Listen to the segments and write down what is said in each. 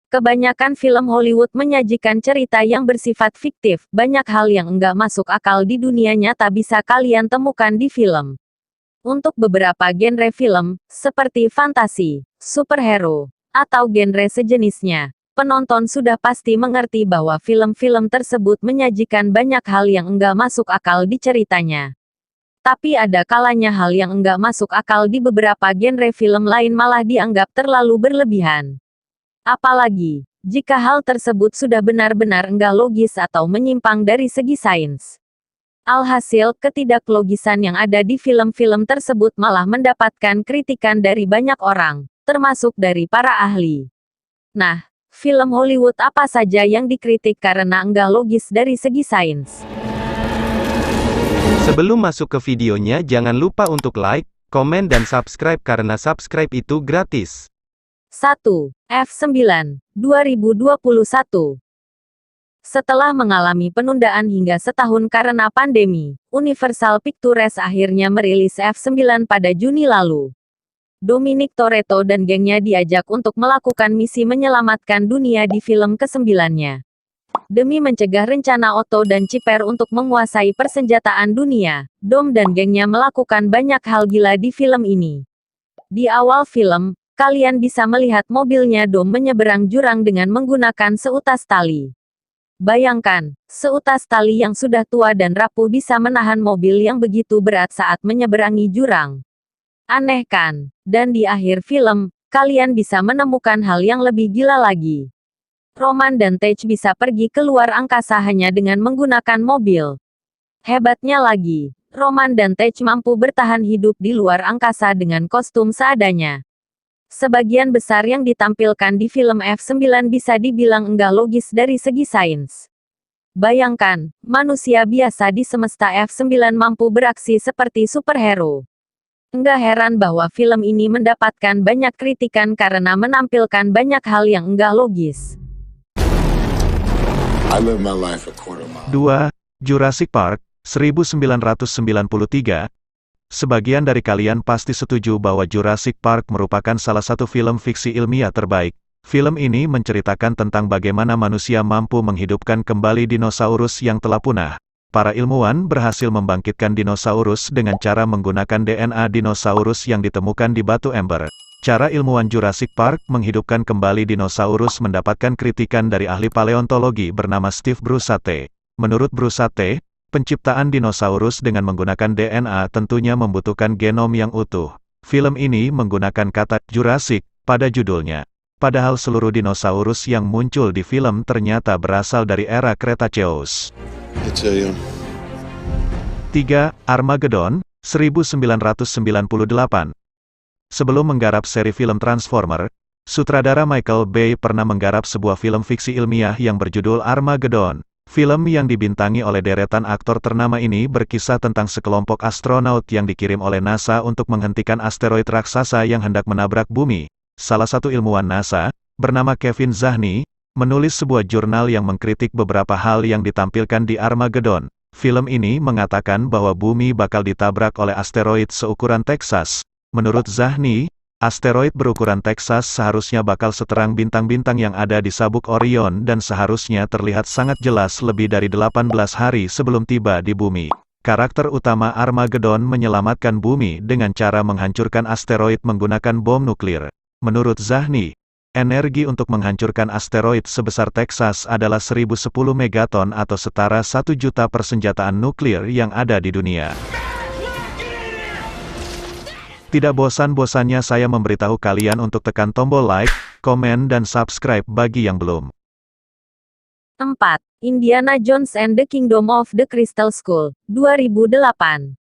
Kebanyakan film Hollywood menyajikan cerita yang bersifat fiktif, banyak hal yang enggak masuk akal di dunia nyata bisa kalian temukan di film. Untuk beberapa genre film, seperti fantasi, superhero, atau genre sejenisnya, penonton sudah pasti mengerti bahwa film-film tersebut menyajikan banyak hal yang enggak masuk akal di ceritanya. Tapi ada kalanya hal yang enggak masuk akal di beberapa genre film lain malah dianggap terlalu berlebihan. Apalagi, jika hal tersebut sudah benar-benar enggak logis atau menyimpang dari segi sains. Alhasil, ketidaklogisan yang ada di film-film tersebut malah mendapatkan kritikan dari banyak orang, termasuk dari para ahli. Nah, film Hollywood apa saja yang dikritik karena enggak logis dari segi sains? Sebelum masuk ke videonya jangan lupa untuk like, komen dan subscribe karena subscribe itu gratis. 1. F9, 2021. Setelah mengalami penundaan hingga setahun karena pandemi, Universal Pictures akhirnya merilis F9 pada Juni lalu. Dominic Toretto dan gengnya diajak untuk melakukan misi menyelamatkan dunia di film ke-9-nya. Demi mencegah rencana Otto dan Chipper untuk menguasai persenjataan dunia, Dom dan gengnya melakukan banyak hal gila di film ini. Di awal film, kalian bisa melihat mobilnya Dom menyeberang jurang dengan menggunakan seutas tali. Bayangkan, seutas tali yang sudah tua dan rapuh bisa menahan mobil yang begitu berat saat menyeberangi jurang. Aneh kan? Dan di akhir film, kalian bisa menemukan hal yang lebih gila lagi. Roman dan Tej bisa pergi ke luar angkasa hanya dengan menggunakan mobil. Hebatnya lagi, Roman dan Tej mampu bertahan hidup di luar angkasa dengan kostum seadanya. Sebagian besar yang ditampilkan di film F9 bisa dibilang enggak logis dari segi sains. Bayangkan, manusia biasa di semesta F9 mampu beraksi seperti superhero. Enggak heran bahwa film ini mendapatkan banyak kritikan karena menampilkan banyak hal yang enggak logis. 2. Jurassic Park, 1993. Sebagian dari kalian pasti setuju bahwa Jurassic Park merupakan salah satu film fiksi ilmiah terbaik. Film ini menceritakan tentang bagaimana manusia mampu menghidupkan kembali dinosaurus yang telah punah. Para ilmuwan berhasil membangkitkan dinosaurus dengan cara menggunakan DNA dinosaurus yang ditemukan di batu ember. Cara ilmuwan Jurassic Park menghidupkan kembali dinosaurus mendapatkan kritikan dari ahli paleontologi bernama Steve Brusatte. Menurut Brusatte, penciptaan dinosaurus dengan menggunakan DNA tentunya membutuhkan genom yang utuh. Film ini menggunakan kata Jurassic pada judulnya. Padahal seluruh dinosaurus yang muncul di film ternyata berasal dari era Cretaceous. 3. Armageddon, 1998. Sebelum menggarap seri film Transformer, sutradara Michael Bay pernah menggarap sebuah film fiksi ilmiah yang berjudul Armageddon. Film yang dibintangi oleh deretan aktor ternama ini berkisah tentang sekelompok astronaut yang dikirim oleh NASA untuk menghentikan asteroid raksasa yang hendak menabrak bumi. Salah satu ilmuwan NASA, bernama Kevin Zahni, menulis sebuah jurnal yang mengkritik beberapa hal yang ditampilkan di Armageddon. Film ini mengatakan bahwa bumi bakal ditabrak oleh asteroid seukuran Texas. Menurut Zahni, asteroid berukuran Texas seharusnya bakal seterang bintang-bintang yang ada di sabuk Orion dan seharusnya terlihat sangat jelas lebih dari 18 hari sebelum tiba di bumi. Karakter utama Armageddon menyelamatkan bumi dengan cara menghancurkan asteroid menggunakan bom nuklir. Menurut Zahni, energi untuk menghancurkan asteroid sebesar Texas adalah 1010 megaton atau setara 1 juta persenjataan nuklir yang ada di dunia. Tidak bosan-bosannya saya memberitahu kalian untuk tekan tombol like, komen dan subscribe bagi yang belum. 4. Indiana Jones and the Kingdom of the Crystal Skull, 2008.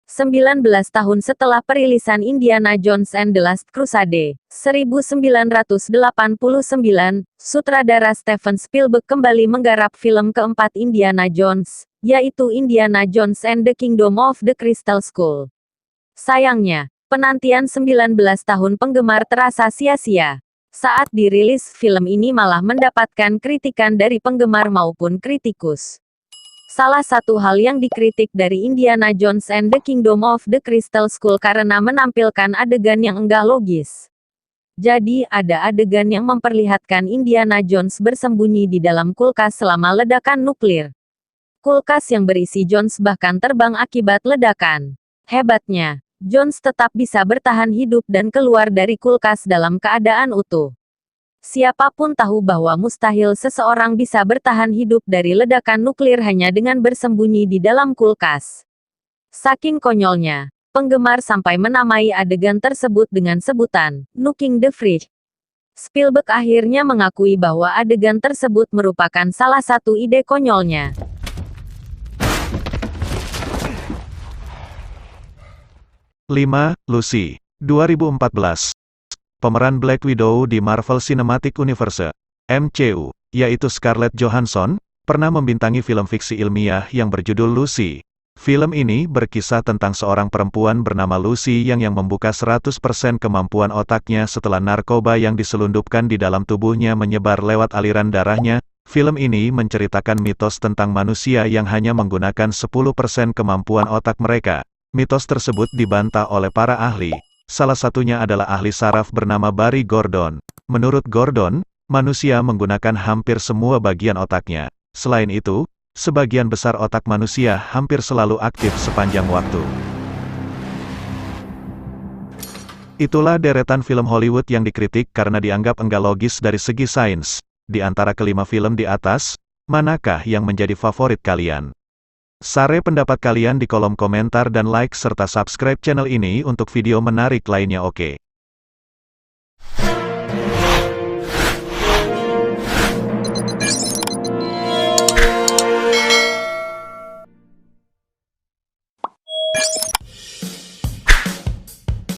19 tahun setelah perilisan Indiana Jones and the Last Crusade, 1989, sutradara Steven Spielberg kembali menggarap film keempat Indiana Jones, yaitu Indiana Jones and the Kingdom of the Crystal Skull. Sayangnya, penantian 19 tahun penggemar terasa sia-sia. Saat dirilis, film ini malah mendapatkan kritikan dari penggemar maupun kritikus. Salah satu hal yang dikritik dari Indiana Jones and the Kingdom of the Crystal Skull karena menampilkan adegan yang enggak logis. Jadi, ada adegan yang memperlihatkan Indiana Jones bersembunyi di dalam kulkas selama ledakan nuklir. Kulkas yang berisi Jones bahkan terbang akibat ledakan. Hebatnya, Jones tetap bisa bertahan hidup dan keluar dari kulkas dalam keadaan utuh. Siapapun tahu bahwa mustahil seseorang bisa bertahan hidup dari ledakan nuklir hanya dengan bersembunyi di dalam kulkas. Saking konyolnya, penggemar sampai menamai adegan tersebut dengan sebutan "nuking the fridge". Spielberg akhirnya mengakui bahwa adegan tersebut merupakan salah satu ide konyolnya. 5. Lucy, 2014. Pemeran Black Widow di Marvel Cinematic Universe (MCU), yaitu Scarlett Johansson, pernah membintangi film fiksi ilmiah yang berjudul Lucy. Film ini berkisah tentang seorang perempuan bernama Lucy yang membuka 100% kemampuan otaknya setelah narkoba yang diselundupkan di dalam tubuhnya menyebar lewat aliran darahnya. Film ini menceritakan mitos tentang manusia yang hanya menggunakan 10% kemampuan otak mereka. Mitos tersebut dibantah oleh para ahli. Salah satunya adalah ahli saraf bernama Barry Gordon. Menurut Gordon, manusia menggunakan hampir semua bagian otaknya. Selain itu, sebagian besar otak manusia hampir selalu aktif sepanjang waktu. Itulah deretan film Hollywood yang dikritik karena dianggap enggak logis dari segi sains. Di antara kelima film di atas, manakah yang menjadi favorit kalian? Share pendapat kalian di kolom komentar dan like serta subscribe channel ini untuk video menarik lainnya. Oke.